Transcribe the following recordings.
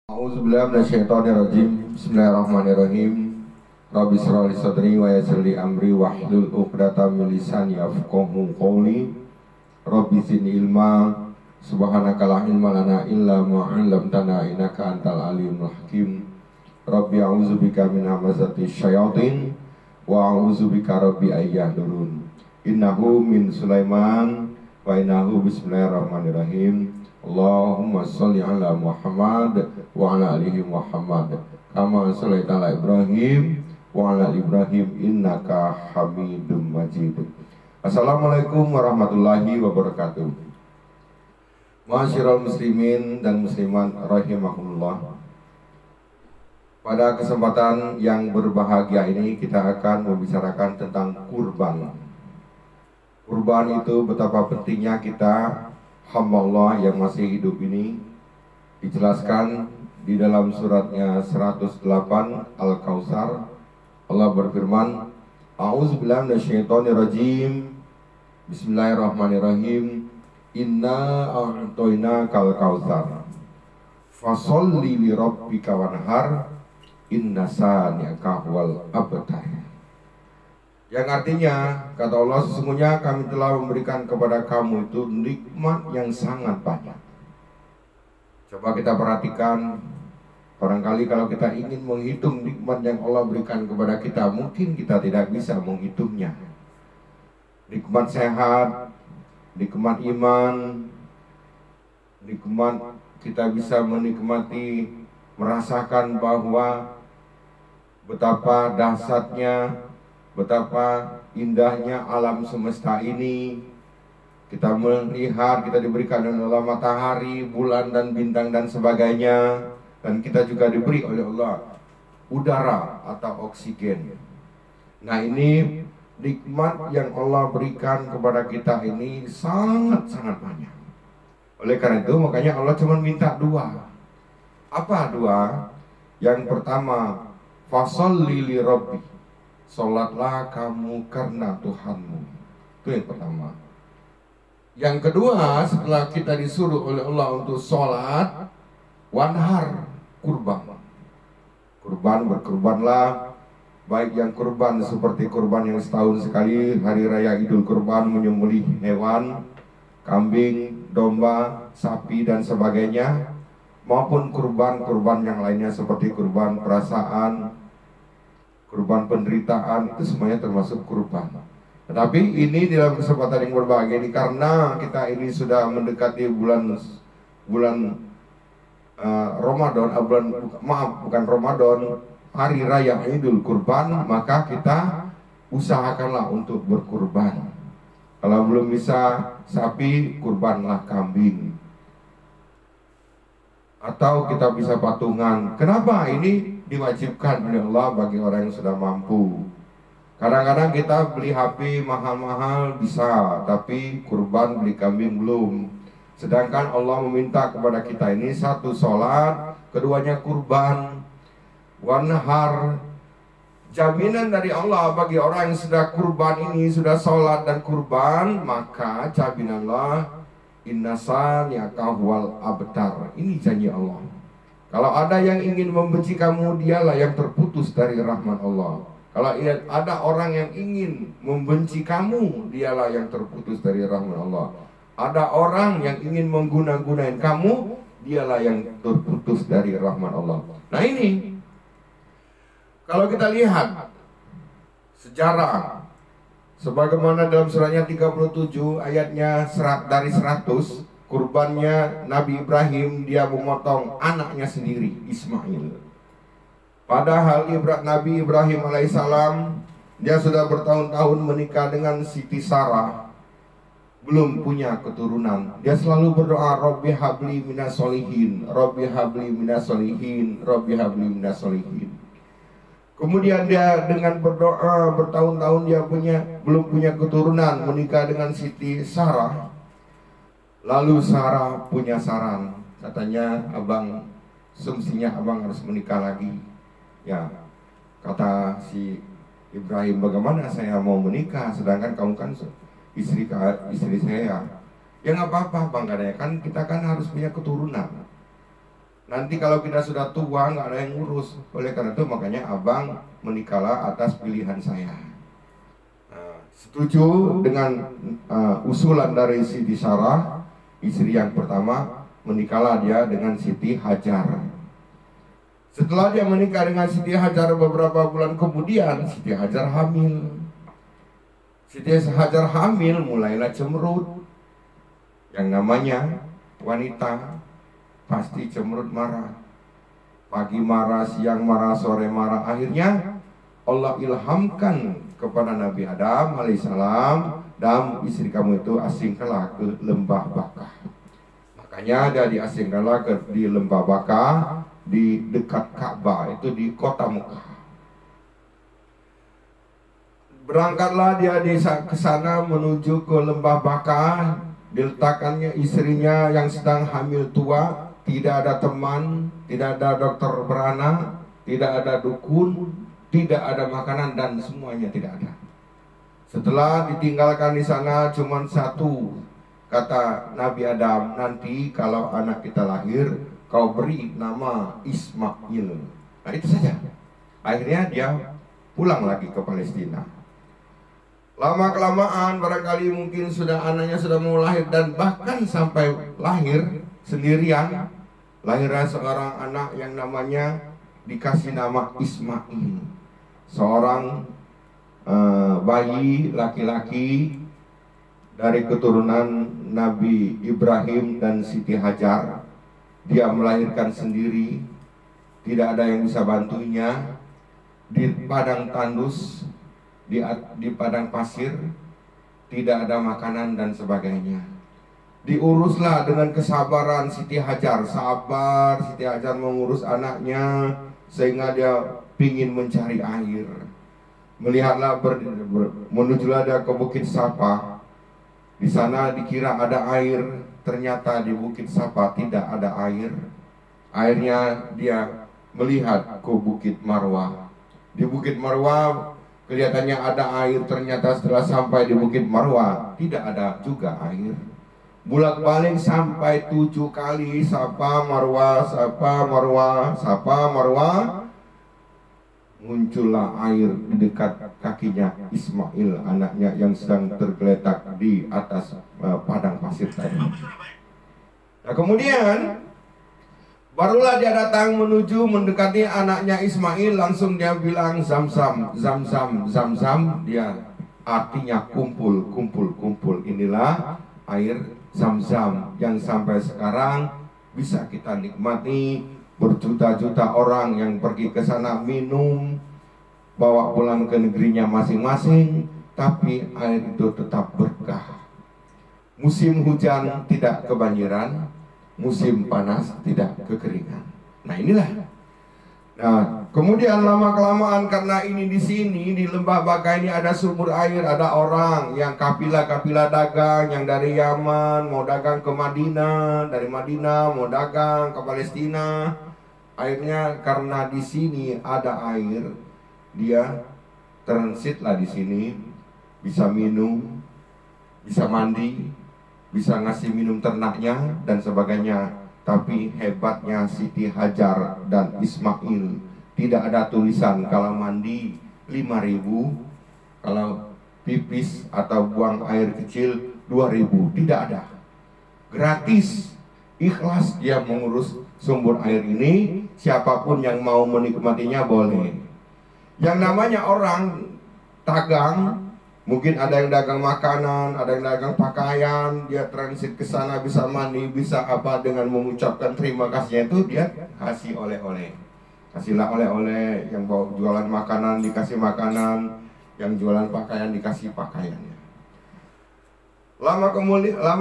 A'udzubillahi minasyaitonirrajim. Bismillahirrahmanirrahim. Rabbi shrah li sadri wa yassir li amri wahlul 'uqdatam min lisani yafqahu qawli. Rabbi zidni ilma. Subhanaka la ilma lana illa ma 'allamtana innaka antal alimul hakim. Rabbi a'udzubika min hamazati syayatin wa a'udzubika rabbi ayyahdurun. Innahu min Sulaiman wa innahu bismillahirrahmanirrahim. Allahumma sholli ala Muhammad wa ala alihi Muhammad kama shallaita ala Ibrahim wa ala ali Ibrahim innaka Hamidum Majid. Assalamualaikum warahmatullahi wabarakatuh. Ma'asyiral muslimin dan muslimat rahimakumullah. Pada kesempatan yang berbahagia ini kita akan membicarakan tentang kurban. Kurban itu betapa pentingnya kita hamba Allah yang masih hidup ini. Dijelaskan di dalam suratnya 108 Al-Kautsar. Allah berfirman, A'udzubillahi minasyaitonirrajim. Bismillahirrahmanirrahim. Inna a'tainakal kautsar. Fasholli li rabbika wanhar. Inna saniyaka huwal abtar. Yang artinya, kata Allah, sesungguhnya kami telah memberikan kepada kamu itu nikmat yang sangat banyak. Coba kita perhatikan, barangkali kalau kita ingin menghitung nikmat yang Allah berikan kepada kita, mungkin kita tidak bisa menghitungnya. Nikmat sehat, nikmat iman, nikmat kita bisa menikmati, merasakan bahwa betapa dahsyatnya, betapa indahnya alam semesta ini. Kita melihat, kita diberikan oleh Allah matahari, bulan dan bintang dan sebagainya. Dan kita juga diberi oleh Allah udara atau oksigen. Nah, ini nikmat yang Allah berikan kepada kita ini sangat-sangat banyak. Oleh karena itu makanya Allah cuma minta dua. Apa dua? Yang pertama, fasholli li rabbi, sholatlah kamu karena Tuhanmu. Itu yang pertama. Yang kedua, setelah kita disuruh oleh Allah untuk sholat, wanhar, kurban. Kurban, berkurbanlah. Baik yang kurban seperti kurban yang setahun sekali, hari raya Idul Kurban, menyembelih hewan, kambing, domba, sapi dan sebagainya, maupun kurban-kurban yang lainnya seperti kurban perasaan, kurban penderitaan, itu semuanya termasuk kurban. Tetapi ini dalam kesempatan yang berbahagia ini, karena kita ini sudah mendekati bulan Ramadan, bukan Ramadan, hari raya Idul Kurban, maka kita usahakanlah untuk berkurban. Kalau belum bisa sapi, kurbanlah kambing. Atau kita bisa patungan. Kenapa ini diwajibkan oleh Allah bagi orang yang sudah mampu? Kadang-kadang kita beli HP mahal-mahal bisa, tapi kurban beli kambing belum. Sedangkan Allah meminta kepada kita ini, satu sholat, keduanya kurban, wanhar. Jaminan dari Allah bagi orang yang sudah kurban ini, sudah sholat dan kurban, maka jaminan Allah, inna saniyaka huwal abtar. Ini janji Allah. Kalau ada yang ingin membenci kamu, dialah yang terputus dari rahmat Allah. Kalau ada orang yang ingin membenci kamu, dialah yang terputus dari rahmat Allah. Ada orang yang ingin mengguna-gunain kamu, dialah yang terputus dari rahmat Allah. Nah ini, kalau kita lihat sejarah, sebagaimana dalam suratnya 37 ayatnya dari 100, kurbannya Nabi Ibrahim, dia memotong anaknya sendiri, Ismail. Padahal Nabi Ibrahim alaihissalam, dia sudah bertahun-tahun menikah dengan Siti Sarah, belum punya keturunan. Dia selalu berdoa, Rabbi habli minas solihin, Rabbi habli minas solihin, Rabbi habli minas solihin. Kemudian dia dengan berdoa bertahun-tahun dia belum punya keturunan, menikah dengan Siti Sarah. Lalu Sarah punya saran, katanya, abang, sumsinya abang harus menikah lagi. Ya, kata si Ibrahim, bagaimana saya mau menikah sedangkan kamu kan istri saya. Ya nggak apa-apa bang, katanya, kan kita kan harus punya keturunan. Nanti kalau kita sudah tua nggak ada yang ngurus. Oleh karena itu makanya abang menikahlah atas pilihan saya. Setuju dengan usulan dari Siti Sarah, istri yang pertama, menikahlah dia dengan Siti Hajar. Setelah dia menikah dengan Siti Hajar beberapa bulan kemudian, Siti Hajar hamil. Siti Hajar hamil, mulailah cemberut. Yang namanya wanita pasti cemberut marah. Pagi marah, siang marah, sore marah. Akhirnya Allah ilhamkan kepada Nabi Adam alaihissalam, dan istri kamu itu asingkanlah ke lembah Bakah. Makanya dia diasingkanlah di lembah Bakah di dekat Ka'bah, itu di kota Mekah. Berangkatlah dia ke sana menuju ke lembah Bakah. Diletakkannya istrinya yang sedang hamil tua. Tidak ada teman, tidak ada dokter beranak, tidak ada dukun, tidak ada makanan, dan semuanya tidak ada. Setelah ditinggalkan di sana cuma satu, kata Nabi Adam, nanti kalau anak kita lahir, kau beri nama Ismail. Nah itu saja. Akhirnya dia pulang lagi ke Palestina. Lama-kelamaan barangkali mungkin anaknya sudah mau lahir, dan bahkan sampai lahir sendirian. Lahirnya seorang anak yang namanya dikasih nama Ismail, seorang bayi laki-laki dari keturunan Nabi Ibrahim dan Siti Hajar. Dia melahirkan sendiri, tidak ada yang bisa bantunya, di padang tandus, di padang pasir, tidak ada makanan dan sebagainya. Diuruslah dengan kesabaran Siti Hajar. Sabar Siti Hajar mengurus anaknya, sehingga dia ingin mencari air. Melihatlah menujulah dia ke Bukit Safa. Di sana dikira ada air, ternyata di Bukit Safa tidak ada air. Akhirnya dia melihat ke Bukit Marwah. Di Bukit Marwah kelihatannya ada air, ternyata setelah sampai di Bukit Marwah tidak ada juga air. Bolak-balik sampai 7 kali, Safa Marwah, Safa Marwah, Safa Marwah. Muncullah air di dekat kakinya Ismail, anaknya yang sedang tergeletak di atas padang pasir tadi. Nah kemudian barulah dia datang menuju mendekati anaknya Ismail. Langsung dia bilang Zam-zam, Zam-zam, Zam-zam. Dia artinya kumpul, kumpul, kumpul. Inilah air Zam-zam yang sampai sekarang bisa kita nikmati. Berjuta-juta orang yang pergi ke sana minum, bawa pulang ke negerinya masing-masing, tapi air itu tetap berkah. Musim hujan tidak kebanjiran, musim panas tidak kekeringan. Nah inilah. Nah kemudian lama-kelamaan, karena ini di sini di lembah Bakah ini ada sumber air, ada orang yang kafilah-kafilah dagang yang dari Yaman mau dagang ke Madinah, dari Madinah mau dagang ke Palestina. Akhirnya karena di sini ada air, dia transitlah di sini, bisa minum, bisa mandi, bisa ngasih minum ternaknya dan sebagainya. Tapi hebatnya Siti Hajar dan Ismail, tidak ada tulisan kalau mandi 5.000, kalau pipis atau buang air kecil 2.000, tidak ada. Gratis, ikhlas dia mengurus sumber air ini. Siapapun yang mau menikmatinya boleh. Yang namanya orang dagang, mungkin ada yang dagang makanan, ada yang dagang pakaian, dia transit ke sana bisa mandi, bisa apa, dengan mengucapkan terima kasihnya itu dia kasih oleh-oleh. Kasihlah oleh-oleh, yang bawa jualan makanan dikasih makanan, yang jualan pakaian dikasih pakaiannya. Lama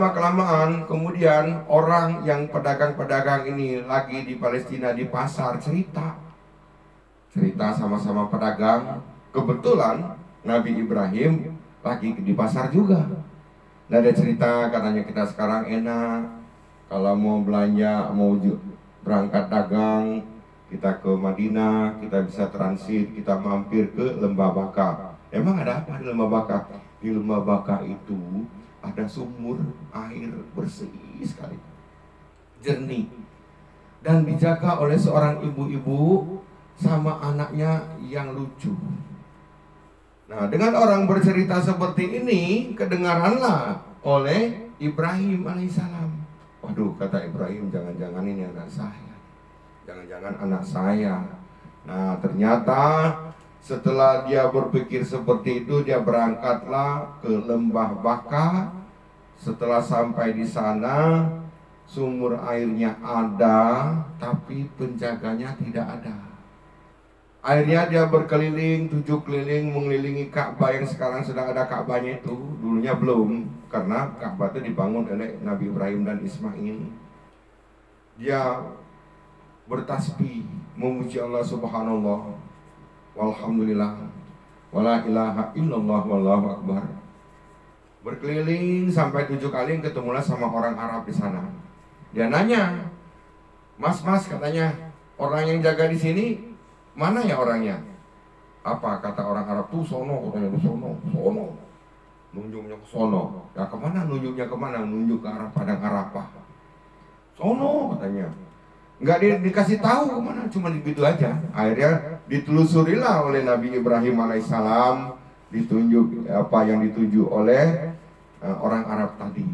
kelamaan kemudian orang yang pedagang-pedagang ini lagi di Palestina di pasar cerita sama-sama pedagang. Kebetulan Nabi Ibrahim lagi di pasar juga. Nah ada cerita, katanya kita sekarang enak kalau mau belanja, mau berangkat dagang, kita ke Madinah, kita bisa transit, kita mampir ke lembah Bakah. Emang ada apa di lembah Bakah? Di lembah Bakah itu ada sumur air bersih sekali, jernih. dan dijaga oleh seorang ibu-ibu sama anaknya yang lucu. Nah, dengan orang bercerita seperti ini, kedengaranlah oleh Ibrahim alaihissalam. Waduh, kata Ibrahim, jangan-jangan ini anak saya. Jangan-jangan anak saya. Nah, ternyata setelah dia berpikir seperti itu, dia berangkatlah ke lembah Baka. Setelah sampai di sana, sumur airnya ada, tapi penjaganya tidak ada. Akhirnya dia berkeliling, 7 keliling mengelilingi Ka'bah yang sekarang sudah ada Ka'bahnya itu. Dulunya belum, karena Ka'bah itu dibangun oleh Nabi Ibrahim dan Ismail. Dia bertasbih, memuji Allah subhanallah, walhamdulillah, wala ilaha illallah, wallahu akbar. Berkeliling sampai 7 kali, ketemulah sama orang Arab di sana. Dia nanya, mas katanya, orang yang jaga di sini mana ya orangnya? Apa kata orang Arab tuh? Sono, katanya tuh sono. Nunjuknya ke sono. Ya kemana nunjuknya kemana? Nunjuk ke arah padang Arafah. Sono katanya. Nggak dikasih tahu kemana, cuma begitu aja. Akhirnya ditelusurilah oleh Nabi Ibrahim alaihissalam, ditunjuk apa yang dituju oleh orang Arab tadi.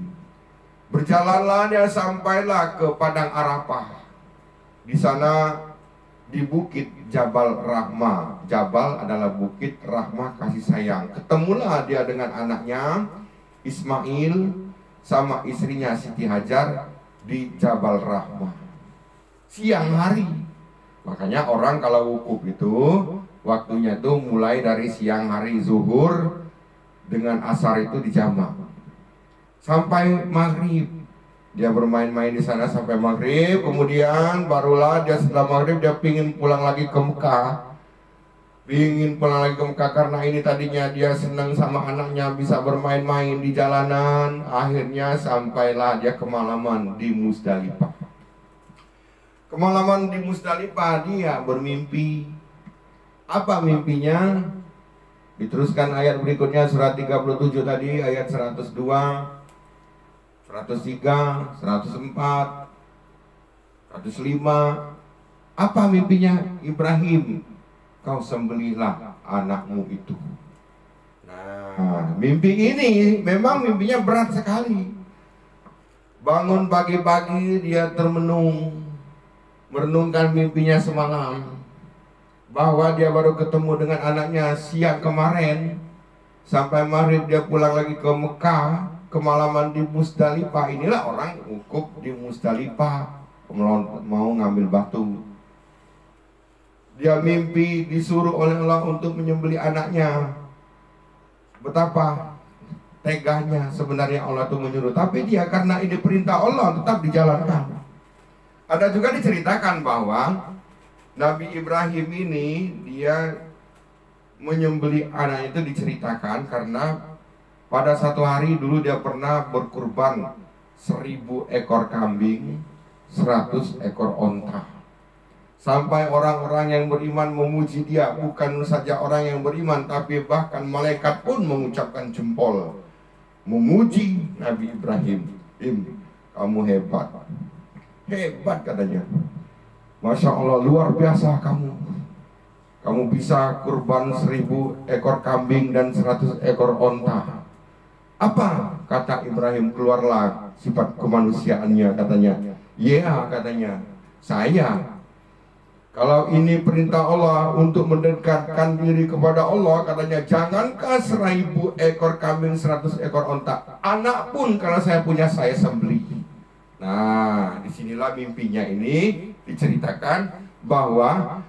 Berjalanlah dia sampailah ke padang Arafah. Di sana di bukit Jabal Rahmah. Jabal adalah bukit, Rahmah kasih sayang. Ketemulah dia dengan anaknya Ismail sama istrinya Siti Hajar di Jabal Rahmah. Siang hari. Makanya orang kalau wukuf itu waktunya itu mulai dari siang hari zuhur dengan asar itu dijamak sampai maghrib. Dia bermain-main di sana sampai maghrib, kemudian barulah dia setelah maghrib dia pingin pulang lagi ke Mekah. Pingin pulang lagi ke Mekah karena ini tadinya dia senang sama anaknya bisa bermain-main di jalanan. Akhirnya sampailah dia kemalaman di Musdalifah. Kemalaman di Musdalifah dia bermimpi. Apa mimpinya? Diteruskan ayat berikutnya, surat 37 tadi, ayat 102, 103, 104, 105. Apa mimpinya Ibrahim? Kau sembelihlah anakmu itu. Nah, mimpi ini memang mimpinya berat sekali. Bangun pagi-pagi dia termenung, merenungkan mimpinya semalam, bahwa dia baru ketemu dengan anaknya siang kemarin. Sampai maghrib dia pulang lagi ke Mekah. Kemalaman di Musdalifah. Inilah orang wukuf di Musdalifah, mau ngambil batu. Dia mimpi disuruh oleh Allah untuk menyembelih anaknya. Betapa teganya sebenarnya Allah itu menyuruh, tapi dia karena ini perintah Allah tetap dijalankan. Ada juga diceritakan bahwa Nabi Ibrahim ini dia menyembelih anak itu diceritakan karena pada satu hari dulu dia pernah berkurban 1000 ekor kambing, 100 ekor onta. Sampai orang-orang yang beriman memuji dia. Bukan saja orang yang beriman, tapi bahkan malaikat pun mengucapkan jempol, memuji Nabi Ibrahim. Kamu hebat. Hebat katanya. Masya Allah, luar biasa kamu. Kamu bisa kurban 1000 ekor kambing dan 100 ekor onta. Apa? Kata Ibrahim, keluarlah sifat kemanusiaannya katanya. Ya katanya, saya kalau ini perintah Allah untuk mendekatkan diri kepada Allah, katanya, jangankan 1000 ekor kambing, 100 ekor onta, anak pun kalau saya punya saya sembelih. Nah, disinilah mimpinya ini diceritakan bahwa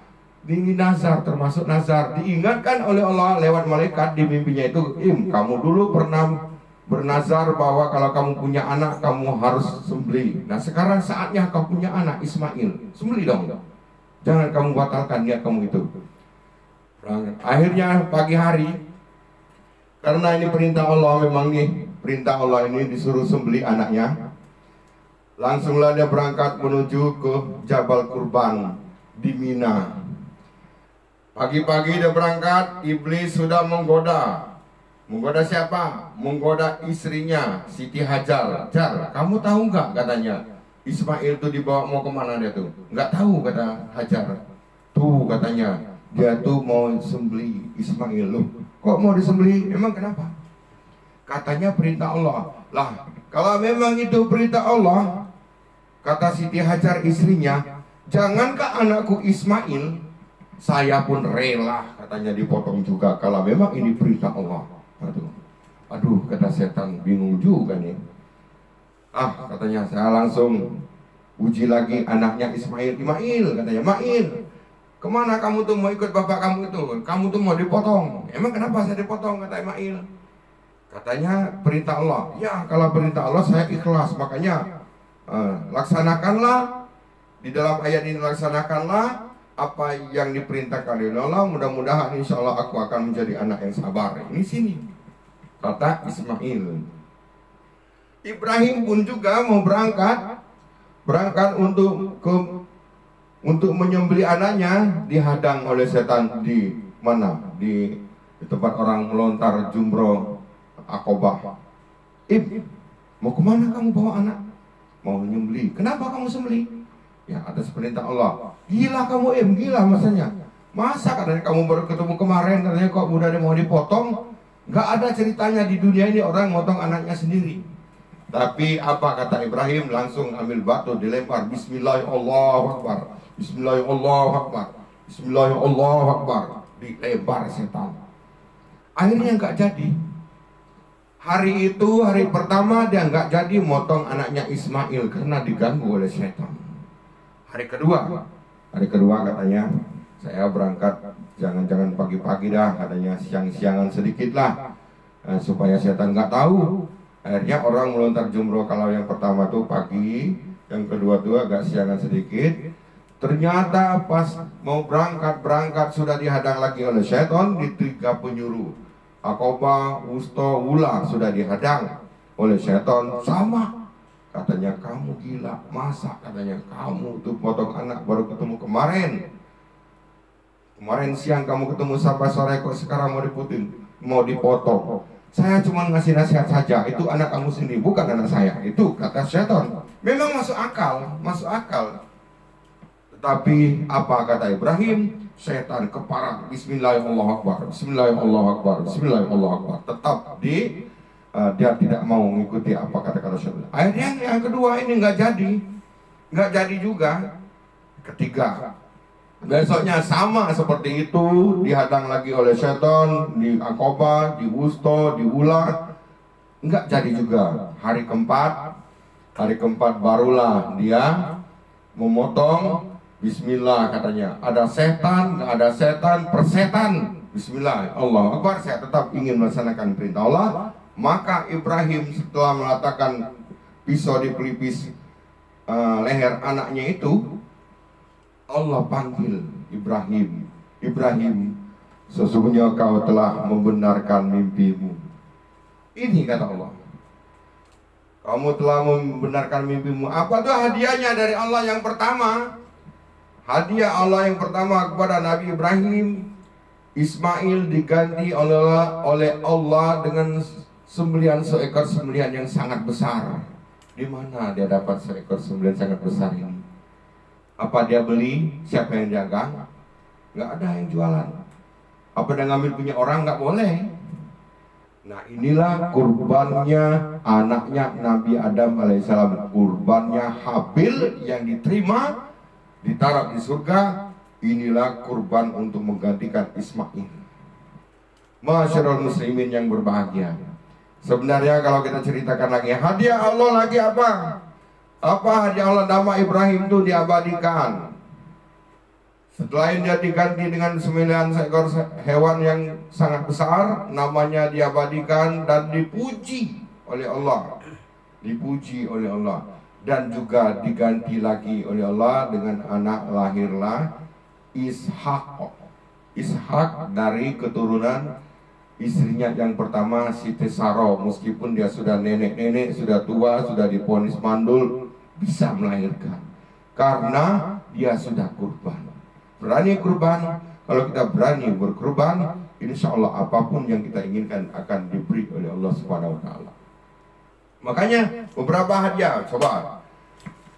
ini nazar, termasuk nazar. Diingatkan oleh Allah lewat malaikat di mimpinya itu, kamu dulu pernah bernazar bahwa kalau kamu punya anak kamu harus sembelih. Nah sekarang saatnya kau punya anak Ismail, sembelih dong. Jangan kamu batalkan niat kamu itu. Akhirnya pagi hari, karena ini perintah Allah, memang nih perintah Allah ini disuruh sembelih anaknya. Langsunglah dia berangkat menuju ke Jabal Kurban di Mina. Pagi-pagi dia berangkat, iblis sudah menggoda. Menggoda siapa? Menggoda istrinya Siti Hajar. Jar, kamu tahu nggak katanya? Ismail tuh dibawa mau kemana dia tuh? Nggak tahu, kata Hajar. Tuh katanya dia tuh mau sembelih Ismail. Loh, kok mau disembelih? Emang kenapa? Katanya perintah Allah. Lah, kalau memang itu perintah Allah, kata Siti Hajar istrinya, jangankah anakku Ismail, saya pun rela katanya dipotong juga kalau memang ini perintah Allah. Aduh, kata setan, bingung juga nih. Katanya saya langsung uji lagi anaknya Ismail. Katanya, Mail, kemana kamu tuh mau ikut bapak kamu itu? Kamu tuh mau dipotong. Emang kenapa saya dipotong? Kata Ismail. Katanya perintah Allah. Ya, kalau perintah Allah saya ikhlas. Makanya laksanakanlah. Di dalam ayat ini laksanakanlah apa yang diperintahkan oleh Allah. Mudah-mudahan insya Allah aku akan menjadi anak yang sabar. Ini sini, kata Ismail. Ibrahim pun juga mau berangkat untuk menyembelih anaknya, dihadang oleh setan di mana? Di tempat orang melontar jumroh Aqobah. Mau kemana kamu bawa anak? Mau menyembelih. Kenapa kamu sembelih? Ya, atas perintah Allah. Gila kamu, gila masanya. Masa katanya kamu baru ketemu kemarin, katanya kok udah mau dipotong? Gak ada ceritanya di dunia ini orang motong anaknya sendiri. Tapi apa kata Ibrahim? Langsung ambil batu dilempar. Bismillahirrahmanirrahim. Bismillahirrahmanirrahim. Bismillahirrahmanirrahim. Dilempar setan. Akhirnya nggak jadi. Hari itu, hari pertama dia nggak jadi motong anaknya Ismail karena diganggu oleh setan. Hari kedua katanya, saya berangkat jangan pagi-pagi dah, katanya siang-siangan sedikit lah, supaya setan nggak tahu. Akhirnya orang melontar jumroh kalau yang pertama tuh pagi, yang kedua tuh agak siangan sedikit. Ternyata pas mau berangkat sudah dihadang lagi oleh setan di 3 penjuru. Aqobah, Wusta, Wula sudah dihadang oleh setan. Sama, katanya kamu gila, masa katanya kamu tuh potong anak baru ketemu kemarin siang kamu ketemu sampai sore, kok sekarang mau dipotong. Saya cuma ngasih nasihat saja, itu anak kamu sendiri, bukan anak saya. Itu kata setan. Memang masuk akal. Tetapi apa kata Ibrahim? Setan keparat. Bismillahirrahmanirrahim. Bismillahirrahmanirrahim. Tetap dia tidak mau mengikuti apa kata-kata setan. Akhirnya yang kedua ini nggak jadi juga. Ketiga, besoknya sama seperti itu, dihadang lagi oleh setan di Aqobah, di Wusta, di Wula, nggak jadi juga. Hari keempat barulah dia memotong. Bismillah katanya. Ada setan, nggak ada setan, persetan. Bismillah, Allahu Akbar. Saya tetap ingin melaksanakan perintah Allah. Maka Ibrahim setelah meletakkan pisau di pelipis leher anaknya itu, Allah panggil Ibrahim. Ibrahim, sesungguhnya kau telah membenarkan mimpimu. Ini kata Allah, kamu telah membenarkan mimpimu. Apa tuh hadiahnya dari Allah yang pertama? Hadiah Allah yang pertama kepada Nabi Ibrahim, Ismail diganti oleh Allah dengan seekor sembelihan yang sangat besar. Di mana dia dapat seekor sembelihan sangat besar ini? Apa dia beli? Siapa yang jaga? Nggak ada yang jualan. Apa dia ngambil punya orang? Nggak boleh. Nah, inilah kurbannya anaknya Nabi Adam alaihissalam. Kurbannya Habil yang diterima, ditaruh di surga. Inilah kurban untuk menggantikan Ismail. Masyarul muslimin yang berbahagia. Sebenarnya kalau kita ceritakan lagi, hadiah Allah lagi apa? Apa hadiah Allah? Nama Ibrahim itu diabadikan. Setelah dia diganti dengan 9 seekor hewan yang sangat besar, namanya diabadikan dan dipuji oleh Allah. Dipuji oleh Allah. Dan juga diganti lagi oleh Allah dengan anak, lahirlah Ishak. Ishak dari keturunan istrinya yang pertama Siti Saro. Meskipun dia sudah nenek-nenek, sudah tua, sudah divonis mandul, bisa melahirkan karena dia sudah kurban. Berani kurban. Kalau kita berani berkurban, insya Allah apapun yang kita inginkan akan diberi oleh Allah Subhanahu wa Ta'ala. Makanya beberapa hadiah, coba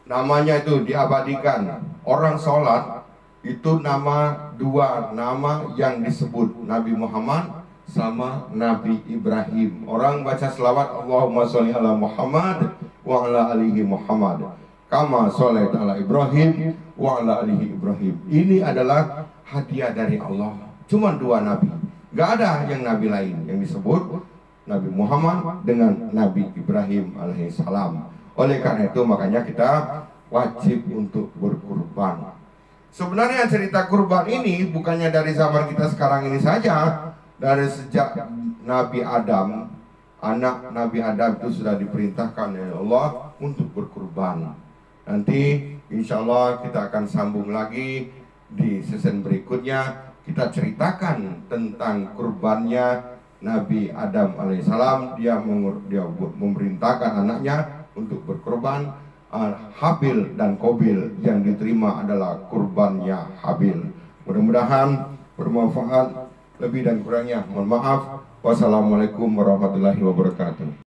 namanya itu diabadikan. Orang sholat itu dua nama yang disebut, Nabi Muhammad sama Nabi Ibrahim. Orang baca selawat Allahumma sholli ala Muhammad wa ala alihi Muhammad kama sholli ala Ibrahim wa ala alihi Ibrahim. Ini adalah hadiah dari Allah. Cuma dua nabi, gak ada yang nabi lain yang disebut Nabi Muhammad dengan Nabi Ibrahim alaihissalam. Oleh karena itu makanya kita wajib untuk berkurban. Sebenarnya cerita kurban ini bukannya dari zaman kita sekarang ini saja. Dari sejak Nabi Adam, anak Nabi Adam itu sudah diperintahkan oleh Allah untuk berkurban. Nanti insya Allah kita akan sambung lagi di season berikutnya. Kita ceritakan tentang kurbannya Nabi Adam alaihissalam. Dia memerintahkan anaknya untuk berkurban. Habil dan Qabil, yang diterima adalah kurbannya Habil. Mudah-mudahan bermanfaat. Lebih dan kurangnya mohon maaf. Wassalamualaikum warahmatullahi wabarakatuh.